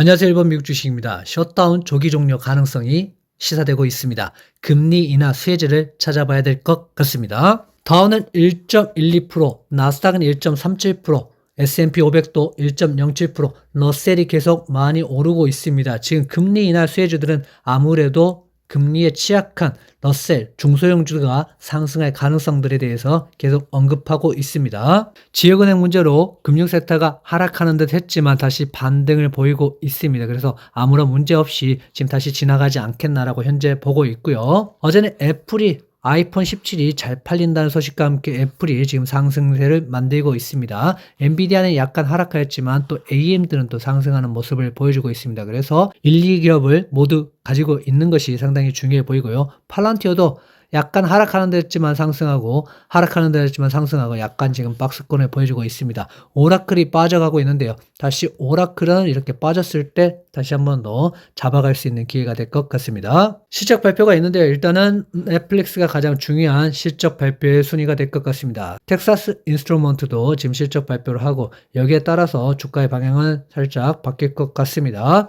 안녕하세요. 일본 미국 주식입니다. 셧다운 조기 종료 가능성이 시사되고 있습니다. 금리 인하 수혜주를 찾아봐야 될 것 같습니다. 다우는 1.12%, 나스닥은 1.37%, S&P 500도 1.07%, 러셀이 계속 많이 오르고 있습니다. 지금 금리 인하 수혜주들은 아무래도 금리에 취약한 러셀, 중소형주가 상승할 가능성들에 대해서 계속 언급하고 있습니다. 지역은행 문제로 금융섹터가 하락하는 듯 했지만 다시 반등을 보이고 있습니다. 그래서 아무런 문제 없이 지금 다시 지나가지 않겠나라고 현재 보고 있고요. 어제는 애플이 아이폰 17이 잘 팔린다는 소식과 함께 애플이 지금 상승세를 만들고 있습니다. 엔비디아는 약간 하락하였지만 또 AMD는 또 상승하는 모습을 보여주고 있습니다. 그래서 1, 2기업을 모두 가지고 있는 것이 상당히 중요해 보이고요. 팔란티어도 약간 하락하는 데 했지만 상승하고 하락하는 데 했지만 상승하고 약간 지금 박스권을 보여주고 있습니다. 오라클이 빠져가고 있는데요. 다시 오라클은 이렇게 빠졌을 때 다시 한 번 더 잡아갈 수 있는 기회가 될 것 같습니다. 실적 발표가 있는데요. 일단은 넷플릭스가 가장 중요한 실적 발표의 순위가 될 것 같습니다. 텍사스 인스트루먼트도 지금 실적 발표를 하고 여기에 따라서 주가의 방향은 살짝 바뀔 것 같습니다.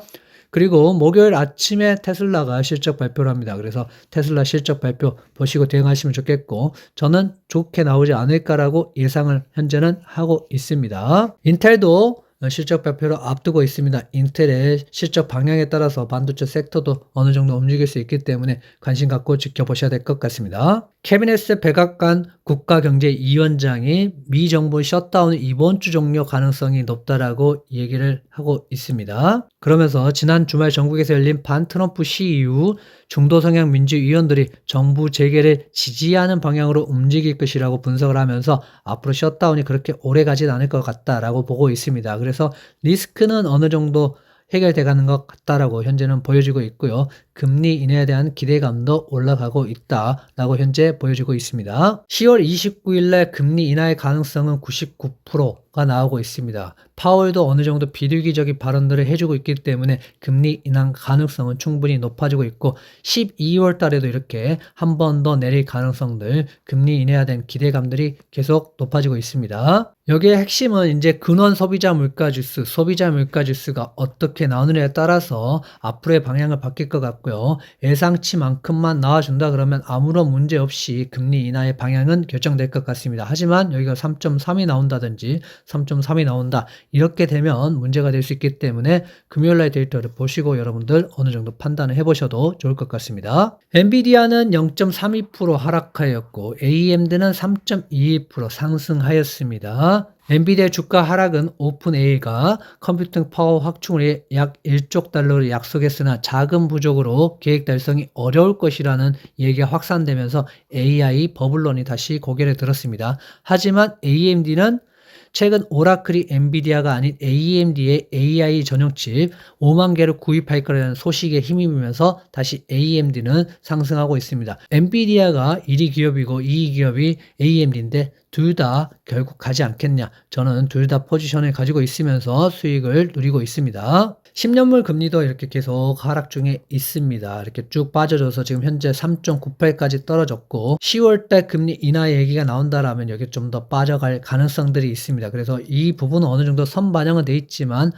그리고 목요일 아침에 테슬라가 실적 발표를 합니다. 그래서 테슬라 실적 발표 보시고 대응하시면 좋겠고 저는 좋게 나오지 않을까라고 예상을 현재는 하고 있습니다. 인텔도 실적 발표를 앞두고 있습니다. 인텔의 실적 방향에 따라서 반도체 섹터도 어느 정도 움직일 수 있기 때문에 관심 갖고 지켜보셔야 될 것 같습니다. 캐비넷 백악관 국가경제위원장이 미 정부 셧다운이 이번 주 종료 가능성이 높다라고 얘기를 하고 있습니다. 그러면서 지난 주말 전국에서 열린 반트럼프 시 이후 중도 성향 민주위원들이 정부 재개를 지지하는 방향으로 움직일 것이라고 분석을 하면서 앞으로 셧다운이 그렇게 오래 가진 않을 것 같다라고 보고 있습니다. 그래서 리스크는 어느 정도 해결돼 가는 것 같다라고 현재는 보여지고 있고요. 금리 인하에 대한 기대감도 올라가고 있다라고 현재 보여지고 있습니다. 10월 29일에 금리 인하의 가능성은 99%가 나오고 있습니다. 파월도 어느 정도 비둘기적인 발언들을 해주고 있기 때문에 금리 인하 가능성은 충분히 높아지고 있고 12월 달에도 이렇게 한 번 더 내릴 가능성들, 금리 인하에 대한 기대감들이 계속 높아지고 있습니다. 여기에 핵심은 이제 근원 소비자 물가 지수가 어떻게 나오느냐에 따라서 앞으로의 방향을 바뀔 것 같고요. 예상치만큼만 나와준다 그러면 아무런 문제 없이 금리 인하의 방향은 결정될 것 같습니다. 하지만 여기가 3.3이 나온다든지 3.3이 나온다 이렇게 되면 문제가 될 수 있기 때문에 금요일날 데이터를 보시고 여러분들 어느 정도 판단을 해보셔도 좋을 것 같습니다. 엔비디아는 0.32% 하락하였고 AMD는 3.21% 상승하였습니다. 엔비디아 주가 하락은 오픈AI가 컴퓨팅 파워 확충을 위해 약 1조 달러를 약속했으나 자금 부족으로 계획 달성이 어려울 것이라는 얘기가 확산되면서 AI 버블론이 다시 고개를 들었습니다. 하지만 AMD는 최근 오라클이 엔비디아가 아닌 AMD의 AI 전용 칩 5만 개를 구입할 거라는 소식에 힘입으면서 다시 AMD는 상승하고 있습니다. 엔비디아가 1위 기업이고 2위 기업이 AMD인데 둘 다 결국 가지 않겠냐. 저는 둘 다 포지션을 가지고 있으면서 수익을 누리고 있습니다. 10년물 금리도 이렇게 계속 하락 중에 있습니다. 이렇게 쭉 빠져줘서 지금 현재 3.98까지 떨어졌고 10월달 금리 인하 얘기가 나온다라면 여기 좀 더 빠져갈 가능성들이 있습니다. 그래서 이 부분은 어느 정도 선반영은 돼 있지만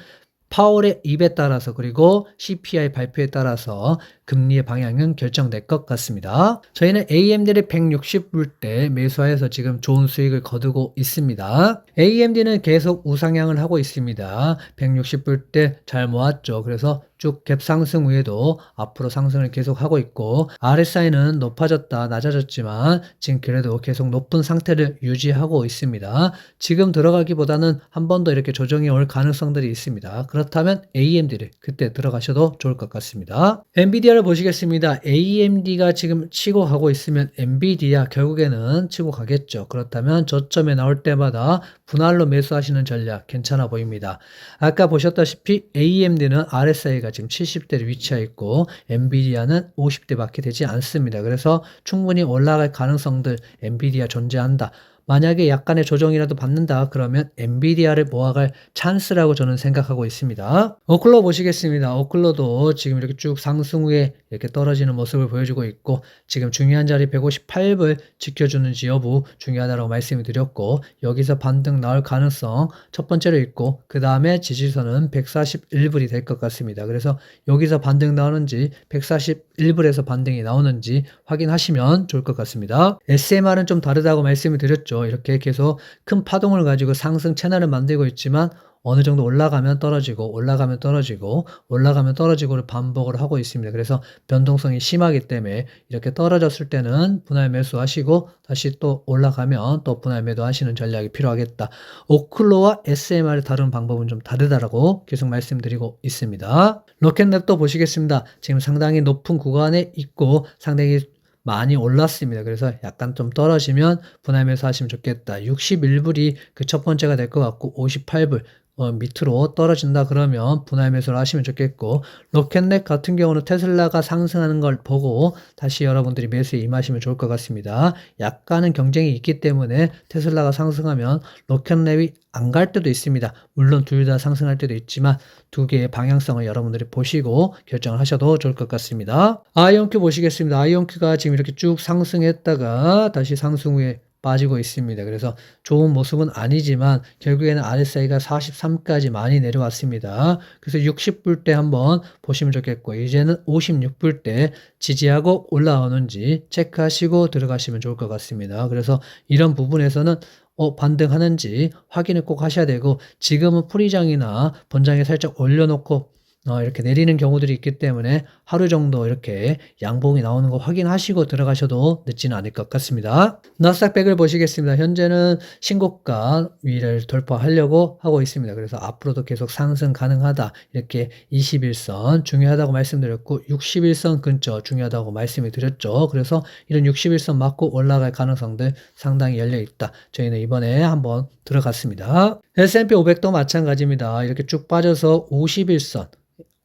파월의 입에 따라서 그리고 CPI 발표에 따라서 금리의 방향은 결정될 것 같습니다. 저희는 AMD를 160불대 매수하여서 지금 좋은 수익을 거두고 있습니다. AMD는 계속 우상향을 하고 있습니다. 160불대 잘 모았죠. 그래서 쭉 갭 상승 후에도 앞으로 상승을 계속 하고 있고 RSI는 높아졌다 낮아졌지만 지금 그래도 계속 높은 상태를 유지하고 있습니다. 지금 들어가기보다는 한 번 더 이렇게 조정이 올 가능성들이 있습니다. 그렇다면 AMD를 그때 들어가셔도 좋을 것 같습니다. 엔비디아를 보시겠습니다. AMD가 지금 치고 가고 있으면 엔비디아 결국에는 치고 가겠죠. 그렇다면 저점에 나올 때마다 분할로 매수하시는 전략 괜찮아 보입니다. 아까 보셨다시피 AMD는 RSI가 지금 70대를 위치해 있고 엔비디아는 50대밖에 되지 않습니다. 그래서 충분히 올라갈 가능성들 엔비디아 존재한다. 만약에 약간의 조정이라도 받는다 그러면 엔비디아를 모아갈 찬스라고 저는 생각하고 있습니다. 오클로 보시겠습니다. 오클로도 지금 이렇게 쭉 상승 후에 이렇게 떨어지는 모습을 보여주고 있고 지금 중요한 자리 158불 지켜주는지 여부 중요하다고 말씀을 드렸고 여기서 반등 나올 가능성 첫 번째로 있고 그 다음에 지지선은 141불이 될 것 같습니다. 그래서 여기서 반등 나오는지 141불에서 반등이 나오는지 확인하시면 좋을 것 같습니다. SMR은 좀 다르다고 말씀을 드렸죠. 이렇게 계속 큰 파동을 가지고 상승 채널을 만들고 있지만 어느 정도 올라가면 떨어지고 올라가면 떨어지고 올라가면 떨어지고를 반복을 하고 있습니다. 그래서 변동성이 심하기 때문에 이렇게 떨어졌을 때는 분할 매수하시고 다시 또 올라가면 또 분할 매도하시는 전략이 필요하겠다. 오클로와 SMR을 다루는 방법은 좀 다르다라고 계속 말씀드리고 있습니다. 로켓랩도 보시겠습니다. 지금 상당히 높은 구간에 있고 상당히 많이 올랐습니다. 그래서 약간 좀 떨어지면 분할 매수하시면 좋겠다. 61불이 그 첫 번째가 될 것 같고 58불 밑으로 떨어진다 그러면 분할 매수를 하시면 좋겠고 로켓넷 같은 경우는 테슬라가 상승하는 걸 보고 다시 여러분들이 매수에 임하시면 좋을 것 같습니다. 약간은 경쟁이 있기 때문에 테슬라가 상승하면 로켓넷이 안 갈 때도 있습니다. 물론 둘 다 상승할 때도 있지만 두 개의 방향성을 여러분들이 보시고 결정을 하셔도 좋을 것 같습니다. 아이온큐 보시겠습니다. 아이온큐가 지금 이렇게 쭉 상승했다가 다시 상승 후에 빠지고 있습니다. 그래서 좋은 모습은 아니지만 결국에는 RSI가 43까지 많이 내려왔습니다. 그래서 60불 때 한번 보시면 좋겠고 이제는 56불 때 지지하고 올라오는지 체크하시고 들어가시면 좋을 것 같습니다. 그래서 이런 부분에서는 반등하는지 확인을 꼭 하셔야 되고 지금은 풀이장이나 본장에 살짝 올려놓고 이렇게 내리는 경우들이 있기 때문에 하루 정도 이렇게 양봉이 나오는 거 확인하시고 들어가셔도 늦지는 않을 것 같습니다. 나스닥 100을 보시겠습니다. 현재는 신고가 위를 돌파하려고 하고 있습니다. 그래서 앞으로도 계속 상승 가능하다. 이렇게 21선 중요하다고 말씀드렸고 61선 근처 중요하다고 말씀을 드렸죠. 그래서 이런 61선 맞고 올라갈 가능성들 상당히 열려 있다. 저희는 이번에 한번 들어갔습니다. S&P 500도 마찬가지입니다. 이렇게 쭉 빠져서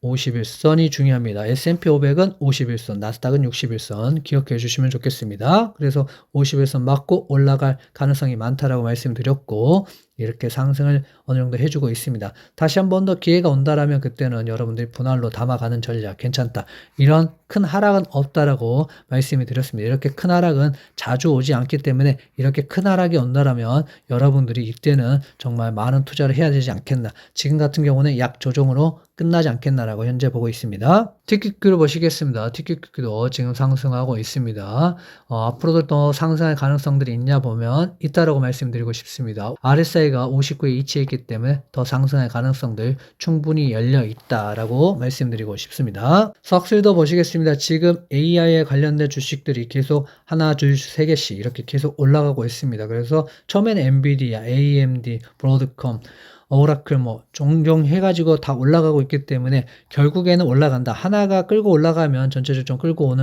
51선이 중요합니다. S&P 500은 51선, 나스닥은 61선 기억해 주시면 좋겠습니다. 그래서 51선 맞고 올라갈 가능성이 많다라고 말씀드렸고 이렇게 상승을 어느 정도 해주고 있습니다. 다시 한 번 더 기회가 온다라면 그때는 여러분들이 분할로 담아가는 전략 괜찮다. 이런 큰 하락은 없다라고 말씀을 드렸습니다. 이렇게 큰 하락은 자주 오지 않기 때문에 이렇게 큰 하락이 온다라면 여러분들이 이때는 정말 많은 투자를 해야 되지 않겠나. 지금 같은 경우는 약 조정으로 끝나지 않겠나라고 현재 보고 있습니다. TQQ를 보시겠습니다. TQQ도 지금 상승하고 있습니다. 앞으로도 또 상승할 가능성들이 있냐 보면 있다라고 말씀드리고 싶습니다. RSI가 59에 위치해 있기 때문에 더 상승할 가능성들 충분히 열려 있다라고 말씀드리고 싶습니다. 석술도 보시겠습니다. 지금 AI에 관련된 주식들이 계속 하나, 둘, 세 개씩 이렇게 계속 올라가고 있습니다. 그래서 처음에는 엔비디아, AMD, 브로드컴 오라클 종종 해가지고 다 올라가고 있기 때문에 결국에는 올라간다. 하나가 끌고 올라가면 전체적으로 좀 끌고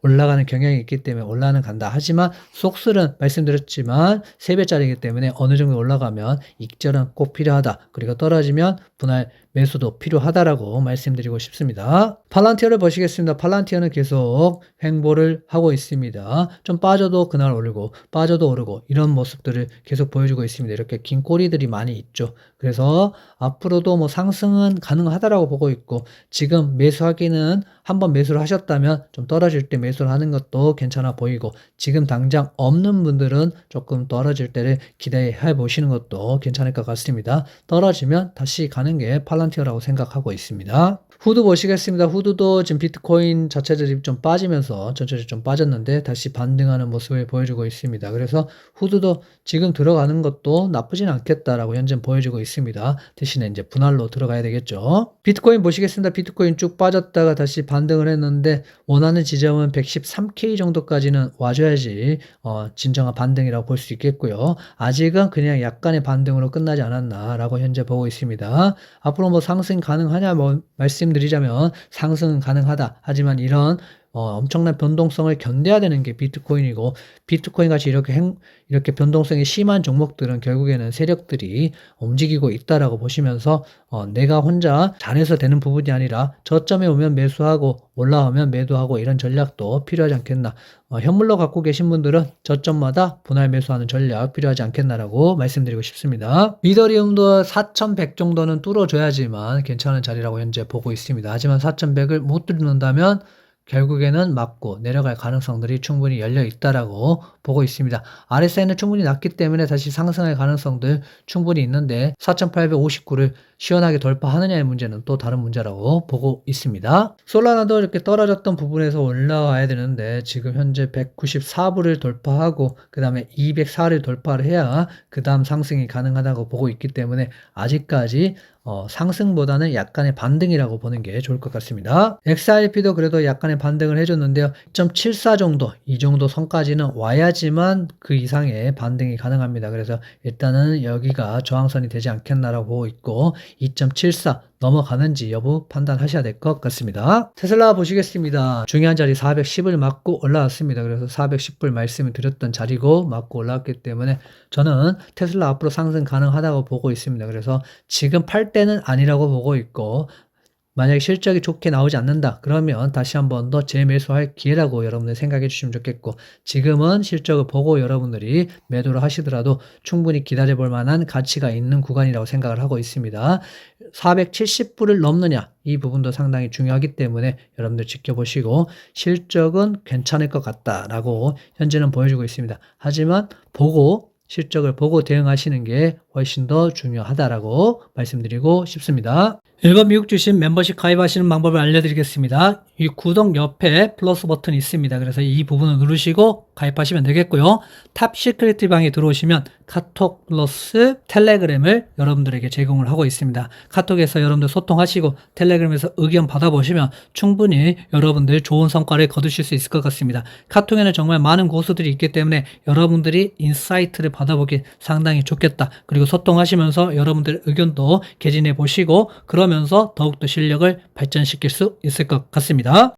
올라가는 경향이 있기 때문에 올라가는 간다. 하지만 속술은 말씀드렸지만 3배짜리이기 때문에 어느 정도 올라가면 익절은 꼭 필요하다. 그리고 떨어지면 분할 매수도 필요하다라고 말씀드리고 싶습니다. 팔란티어를 보시겠습니다. 팔란티어는 계속 횡보를 하고 있습니다. 좀 빠져도 그날 오르고 빠져도 오르고 이런 모습들을 계속 보여주고 있습니다. 이렇게 긴 꼬리들이 많이 있죠. 그래서 앞으로도 상승은 가능하다라고 보고 있고 지금 매수하기는 한번 매수를 하셨다면 좀 떨어질 때 매수를 하는 것도 괜찮아 보이고 지금 당장 없는 분들은 조금 떨어질 때를 기대해 보시는 것도 괜찮을 것 같습니다. 떨어지면 다시 가는 게 팔란티어라고 생각하고 있습니다. 후드 보시겠습니다. 후드도 지금 비트코인 자체들이 좀 빠지면서 전체적으로 좀 빠졌는데 다시 반등하는 모습을 보여주고 있습니다. 그래서 후드도 지금 들어가는 것도 나쁘진 않겠다라고 현재 보여주고 있습니다. 대신에 이제 분할로 들어가야 되겠죠. 비트코인 보시겠습니다. 비트코인 쭉 빠졌다가 다시 반등을 했는데 원하는 지점은 113K 정도까지는 와줘야지 진정한 반등이라고 볼 수 있겠고요. 아직은 그냥 약간의 반등으로 끝나지 않았나라고 현재 보고 있습니다. 앞으로 상승 가능하냐 말씀드리자면 상승은 가능하다. 하지만 이런 엄청난 변동성을 견뎌야 되는 게 비트코인이고 비트코인 같이 이렇게 변동성이 심한 종목들은 결국에는 세력들이 움직이고 있다라고 보시면서 내가 혼자 잘해서 되는 부분이 아니라 저점에 오면 매수하고 올라오면 매도하고 이런 전략도 필요하지 않겠나. 현물로 갖고 계신 분들은 저점마다 분할 매수하는 전략 필요하지 않겠나라고 말씀드리고 싶습니다. 이더리움도 4100 정도는 뚫어줘야지만 괜찮은 자리라고 현재 보고 있습니다. 하지만 4100을 못 뚫는다면 결국에는 맞고 내려갈 가능성들이 충분히 열려 있다라고 보고 있습니다. RSI는 충분히 낮기 때문에 다시 상승할 가능성들 충분히 있는데 4,859를 시원하게 돌파하느냐의 문제는 또 다른 문제라고 보고 있습니다. 솔라나도 이렇게 떨어졌던 부분에서 올라와야 되는데 지금 현재 194불을 돌파하고 그 다음에 204를 돌파를 해야 그 다음 상승이 가능하다고 보고 있기 때문에 아직까지 상승보다는 약간의 반등이라고 보는 게 좋을 것 같습니다. XRP도 그래도 약간의 반등을 해줬는데요. 2.74 정도, 이 정도 선까지는 와야지만 그 이상의 반등이 가능합니다. 그래서 일단은 여기가 저항선이 되지 않겠나라고 보고 있고 2.74 넘어가는지 여부 판단하셔야 될 것 같습니다. 테슬라 보시겠습니다. 중요한 자리 410을 맞고 올라왔습니다. 그래서 410불 말씀을 드렸던 자리고 맞고 올라왔기 때문에 저는 테슬라 앞으로 상승 가능하다고 보고 있습니다. 그래서 지금 팔 때는 아니라고 보고 있고 만약에 실적이 좋게 나오지 않는다 그러면 다시 한 번 더 재매수할 기회라고 여러분들 생각해 주시면 좋겠고 지금은 실적을 보고 여러분들이 매도를 하시더라도 충분히 기다려 볼 만한 가치가 있는 구간이라고 생각을 하고 있습니다. 470불을 넘느냐 이 부분도 상당히 중요하기 때문에 여러분들 지켜보시고 실적은 괜찮을 것 같다라고 현재는 보여주고 있습니다. 하지만 실적을 보고 대응하시는 게 훨씬 더 중요하다라고 말씀드리고 싶습니다. 일본 미국 주식 멤버십 가입하시는 방법을 알려드리겠습니다. 이 구독 옆에 플러스 버튼이 있습니다. 그래서 이 부분을 누르시고 가입하시면 되겠고요. 탑 시크릿 방에 들어오시면 카톡 플러스 텔레그램을 여러분들에게 제공을 하고 있습니다. 카톡에서 여러분들 소통하시고 텔레그램에서 의견 받아보시면 충분히 여러분들 좋은 성과를 거두실 수 있을 것 같습니다. 카톡에는 정말 많은 고수들이 있기 때문에 여러분들이 인사이트를 받아보기 상당히 좋겠다. 그리고 소통하시면서 여러분들의 의견도 개진해 보시고 그러면서 더욱더 실력을 발전시킬 수 있을 것 같습니다.